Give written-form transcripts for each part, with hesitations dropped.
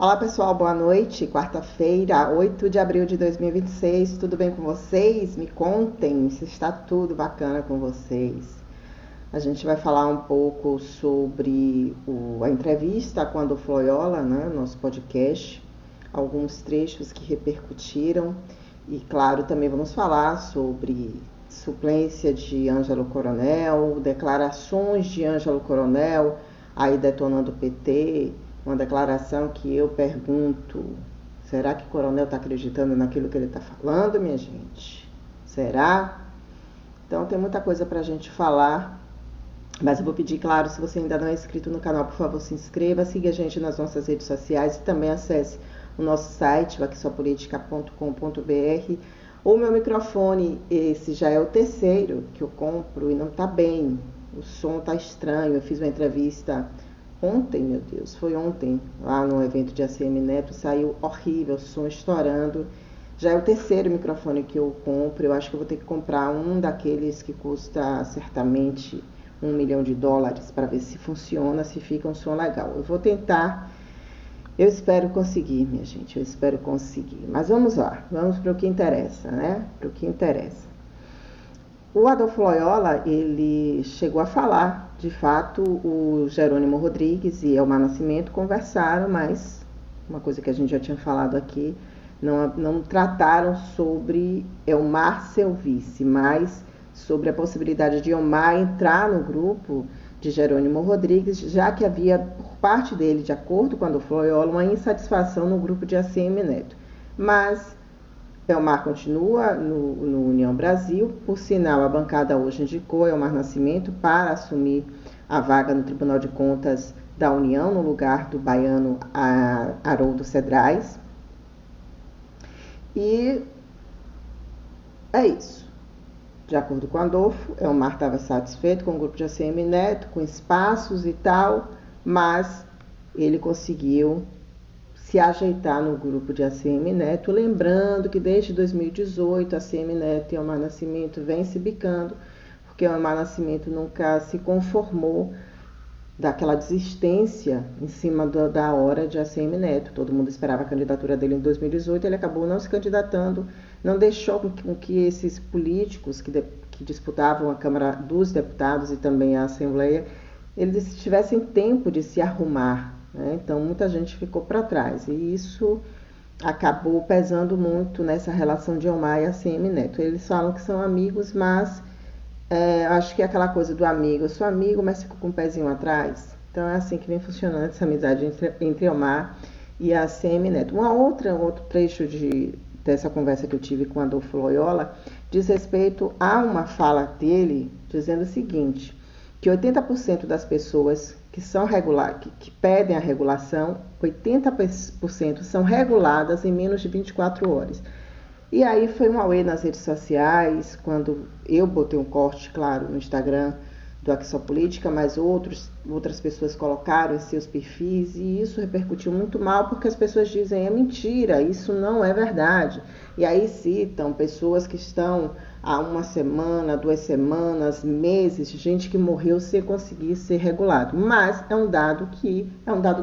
Olá pessoal, boa noite. Quarta-feira, 8 de abril de 2026. Tudo bem com vocês? Me contem se está tudo bacana com vocês. A gente vai falar um pouco sobre a entrevista com a Adolfo Loyola, né? Nosso podcast. Alguns trechos que repercutiram. E claro, também vamos falar sobre suplência de Ângelo Coronel, declarações de Ângelo Coronel, aí detonando o PT. Uma declaração que eu pergunto, será que o Coronel está acreditando naquilo que ele está falando, minha gente? Será? Então tem muita coisa para a gente falar, mas eu vou pedir, claro, se você ainda não é inscrito no canal, por favor, se inscreva, siga a gente nas nossas redes sociais e também acesse o nosso site, o aquissopolitica.com.br. O meu microfone, esse já é o terceiro que eu compro e não está bem, o som está estranho. Eu fiz uma entrevista ontem, meu Deus, foi ontem, lá no evento de ACM Neto, saiu horrível, som estourando. Já é o terceiro microfone que eu compro, eu acho que eu vou ter que comprar um daqueles que custa certamente $1 milhão para ver se funciona, se fica um som legal. Eu vou tentar, eu espero conseguir, minha gente, eu espero conseguir. Mas vamos lá, vamos para o que interessa, né? Para o que interessa. O Adolfo Loyola, ele chegou a falar, de fato, o Jerônimo Rodrigues e Elmar Nascimento conversaram, mas uma coisa que a gente já tinha falado aqui, não trataram sobre Elmar ser o vice, mas sobre a possibilidade de Elmar entrar no grupo de Jerônimo Rodrigues, já que havia, por parte dele, de acordo com o Adolfo Loyola, uma insatisfação no grupo de ACM Neto. Mas Elmar continua no União Brasil, por sinal a bancada hoje indicou Elmar Nascimento para assumir a vaga no Tribunal de Contas da União, no lugar do baiano Haroldo Cedrais. E é isso. De acordo com Adolfo, Elmar estava satisfeito com o grupo de ACM Neto, com espaços e tal, mas ele conseguiu se ajeitar no grupo de ACM Neto, lembrando que desde 2018 ACM Neto e Elmar Nascimento vem se bicando, porque o Elmar Nascimento nunca se conformou daquela desistência em cima da hora de ACM Neto. Todo mundo esperava a candidatura dele em 2018, ele acabou não se candidatando, não deixou com que esses políticos que disputavam a Câmara dos Deputados e também a Assembleia, eles tivessem tempo de se arrumar. Então muita gente ficou para trás e isso acabou pesando muito nessa relação de Elmar e ACM Neto. Eles falam que são amigos, mas acho que é aquela coisa do amigo, eu sou amigo, mas fico com um pezinho atrás. Então é assim que vem funcionando essa amizade entre Elmar e ACM Neto. Outro trecho dessa conversa que eu tive com Adolfo Loyola diz respeito a uma fala dele dizendo o seguinte, que 80% das pessoas que pedem a regulação, 80% são reguladas em menos de 24 horas. E aí foi um auê nas redes sociais, quando eu botei um corte, claro, no Instagram do Aqui Só Política, mas outras pessoas colocaram em seus perfis e isso repercutiu muito mal, porque as pessoas dizem, é mentira, isso não é verdade. E aí citam pessoas que estão há uma semana, 2 semanas, meses, gente que morreu sem conseguir ser regulado. Mas é um dado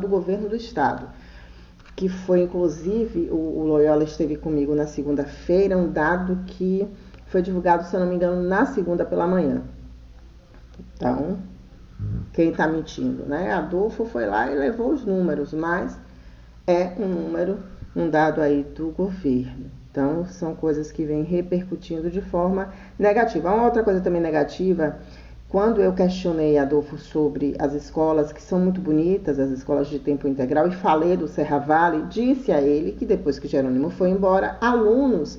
do governo do estado, que foi inclusive, o Loyola esteve comigo na segunda-feira, um dado que foi divulgado, se eu não me engano, na segunda pela manhã. Então, quem está mentindo, né? Adolfo foi lá e levou os números, mas é um dado aí do governo. Então, são coisas que vêm repercutindo de forma negativa. Uma outra coisa também negativa, quando eu questionei Adolfo sobre as escolas, que são muito bonitas, as escolas de tempo integral, e falei do Serra Vale, disse a ele que depois que Jerônimo foi embora, alunos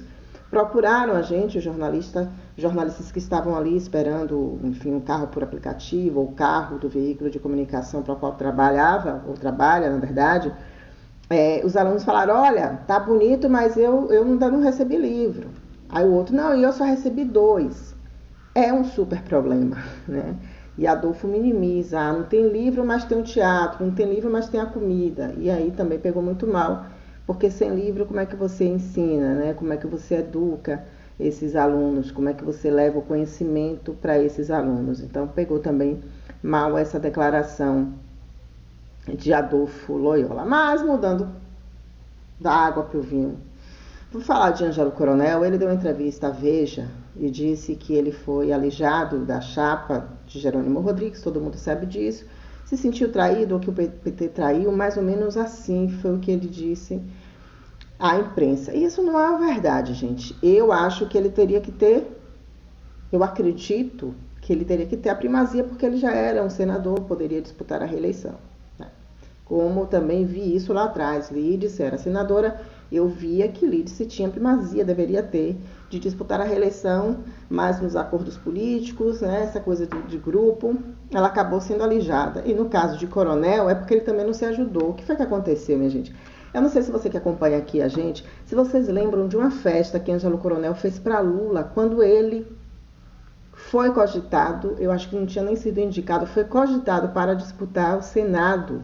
procuraram a gente, jornalistas que estavam ali esperando, enfim, um carro por aplicativo, ou carro do veículo de comunicação para o qual trabalha, na verdade. Os alunos falaram, olha, tá bonito, mas eu ainda não recebi livro. Aí o outro, não, eu só recebi 2. É um super problema, né? E Adolfo minimiza, não tem livro, mas tem o teatro, não tem livro, mas tem a comida. E aí também pegou muito mal, porque sem livro como é que você ensina, né? Como é que você educa esses alunos, como é que você leva o conhecimento para esses alunos. Então pegou também mal essa declaração de Adolfo Loyola. Mas, mudando da água para o vinho. Vou falar de Ângelo Coronel. Ele deu uma entrevista à Veja e disse que ele foi alijado da chapa de Jerônimo Rodrigues, todo mundo sabe disso, se sentiu traído ou que o PT traiu, mais ou menos assim foi o que ele disse à imprensa. E isso não é verdade, gente. Eu acho que ele teria que ter, eu acredito que ele teria que ter a primazia, porque ele já era um senador, poderia disputar a reeleição. Né? Como também vi isso lá atrás, Lídice era senadora, eu via que Lídice tinha primazia, deveria ter, de disputar a reeleição, mas nos acordos políticos, né, essa coisa de grupo, ela acabou sendo alijada. E no caso de Coronel, é porque ele também não se ajudou. O que foi que aconteceu, minha gente? Eu não sei se você que acompanha aqui a gente, se vocês lembram de uma festa que Ângelo Coronel fez para Lula, quando ele foi cogitado, eu acho que não tinha nem sido indicado, foi cogitado para disputar o Senado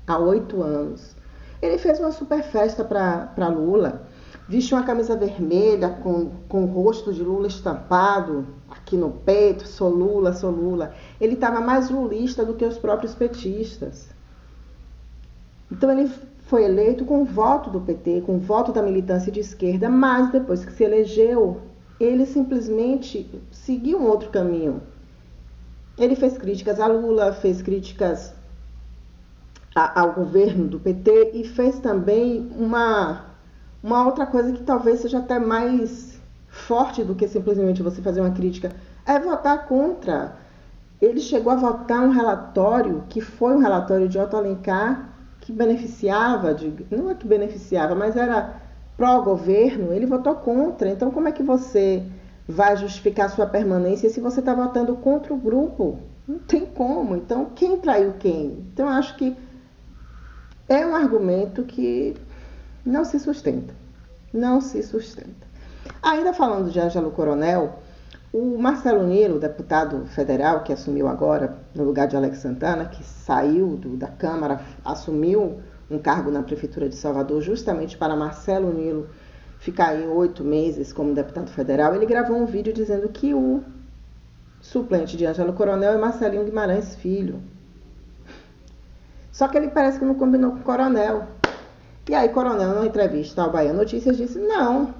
há 8 anos. Ele fez uma super festa para Lula, vestiu uma camisa vermelha com o rosto de Lula estampado aqui no peito, sou Lula, sou Lula. Ele estava mais lulista do que os próprios petistas. Então ele foi eleito com o voto do PT, com o voto da militância de esquerda, mas depois que se elegeu, ele simplesmente seguiu um outro caminho. Ele fez críticas a Lula, fez críticas ao governo do PT e fez também uma outra coisa que talvez seja até mais forte do que simplesmente você fazer uma crítica, é votar contra. Ele chegou a votar um relatório que foi um relatório de Otto Alencar que beneficiava, não é que beneficiava, mas era pró-governo, ele votou contra. Então, como é que você vai justificar sua permanência se você está votando contra o grupo? Não tem como. Então, quem traiu quem? Então, eu acho que é um argumento que não se sustenta. Não se sustenta. Ainda falando de Ângelo Coronel, o Marcelo Nilo, deputado federal que assumiu agora no lugar de Alex Santana, que saiu da Câmara, assumiu um cargo na Prefeitura de Salvador justamente para Marcelo Nilo ficar aí 8 meses como deputado federal, ele gravou um vídeo dizendo que o suplente de Ângelo Coronel é Marcelinho Guimarães Filho. Só que ele parece que não combinou com o Coronel. E aí Coronel, numa entrevista ao Bahia Notícias, disse, não,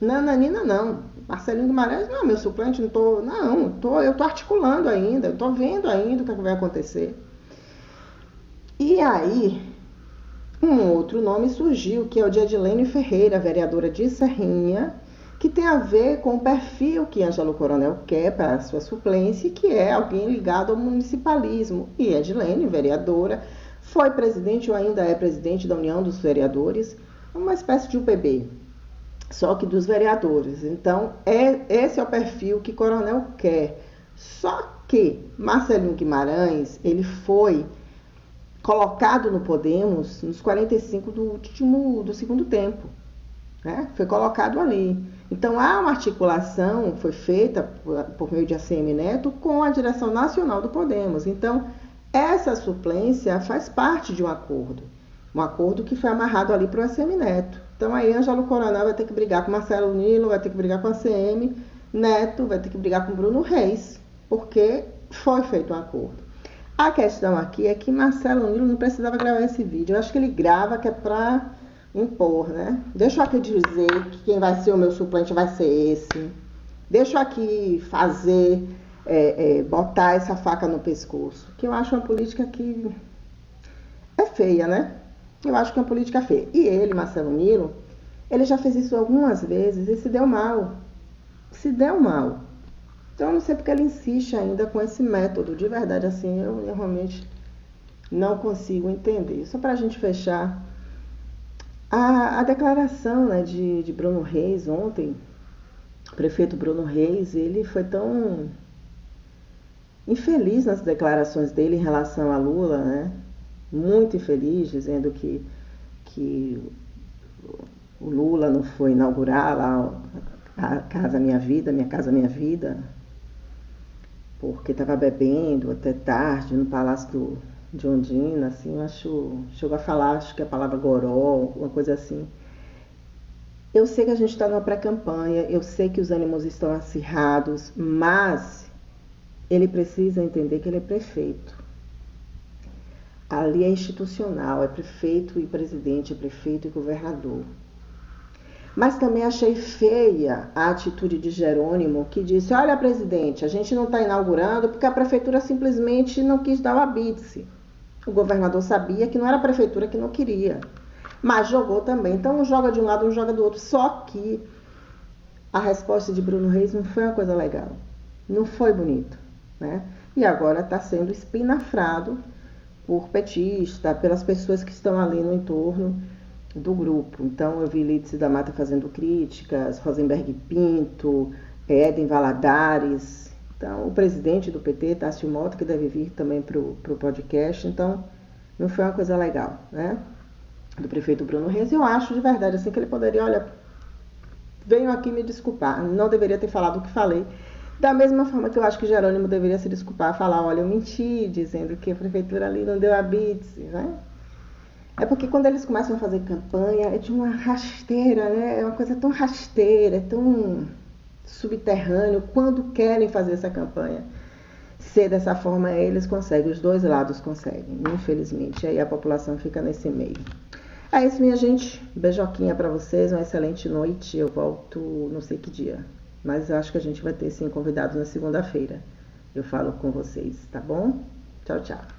nananina não, Marcelinho Guimarães não é meu suplente, eu tô articulando ainda, eu tô vendo ainda o que vai acontecer. E aí, um outro nome surgiu, que é o de Edilene Ferreira, vereadora de Serrinha, que tem a ver com o perfil que Ângelo Coronel quer para a sua suplência, que é alguém ligado ao municipalismo. E Edilene, vereadora, foi presidente ou ainda é presidente da União dos Vereadores, uma espécie de UPB, só que dos vereadores. Então, esse é o perfil que Coronel quer. Só que Marcelinho Guimarães, ele foi colocado no Podemos nos 45 do segundo tempo. Né? Foi colocado ali. Então, há uma articulação, foi feita por meio de ACM Neto com a direção nacional do Podemos. Então, essa suplência faz parte de um acordo que foi amarrado ali para o ACM Neto. Então, aí Ângelo Coronel vai ter que brigar com Marcelo Nilo, vai ter que brigar com a ACM Neto, vai ter que brigar com Bruno Reis, porque foi feito um acordo. A questão aqui é que Marcelo Nilo não precisava gravar esse vídeo. Eu acho que ele grava que é para impor, né? Deixa eu aqui dizer que quem vai ser o meu suplente vai ser esse. Deixa eu aqui fazer, botar essa faca no pescoço. Que eu acho uma política que é feia, né? Eu acho que é uma política feia. E ele, Marcelo Nilo, ele já fez isso algumas vezes e se deu mal. Se deu mal. Então, eu não sei porque ele insiste ainda com esse método. De verdade, assim, eu realmente não consigo entender. Só para a gente fechar, a declaração, né, de Bruno Reis ontem, o prefeito Bruno Reis, ele foi tão infeliz nas declarações dele em relação a Lula, né? Muito infeliz, dizendo que o Lula não foi inaugurar lá a Casa Minha Vida, Minha Casa Minha Vida, porque estava bebendo até tarde no Palácio de Ondina, assim, chegou a falar, acho que a palavra goró, uma coisa assim. Eu sei que a gente está numa pré-campanha, eu sei que os ânimos estão acirrados, mas ele precisa entender que ele é prefeito. Ali é institucional, é prefeito e presidente, é prefeito e governador. Mas também achei feia a atitude de Jerônimo, que disse: olha, presidente, a gente não está inaugurando porque a prefeitura simplesmente não quis dar o habite. O governador sabia que não era a prefeitura que não queria, mas jogou também. Então, um joga de um lado, um joga do outro. Só que a resposta de Bruno Reis não foi uma coisa legal. Não foi bonito, né? E agora está sendo espinafrado por petista, pelas pessoas que estão ali no entorno do grupo. Então eu vi Lídice da Mata fazendo críticas, Rosenberg Pinto, Eden Valadares. Então o presidente do PT, Tássio Mota, que deve vir também para o podcast. Então não foi uma coisa legal, né? Do prefeito Bruno Reis. Eu acho de verdade assim que ele poderia, olha, venho aqui me desculpar, não deveria ter falado o que falei. Da mesma forma que eu acho que Jerônimo deveria se desculpar, falar, olha, eu menti, dizendo que a prefeitura ali não deu habite, né? É porque quando eles começam a fazer campanha, é de uma rasteira, né? É uma coisa tão rasteira, é tão subterrâneo. Quando querem fazer essa campanha ser dessa forma, eles conseguem, os dois lados conseguem, infelizmente. Aí a população fica nesse meio. É isso, minha gente. Beijoquinha pra vocês, uma excelente noite. Eu volto não sei que dia, mas eu acho que a gente vai ter sim convidados na segunda-feira. Eu falo com vocês, tá bom? Tchau, tchau.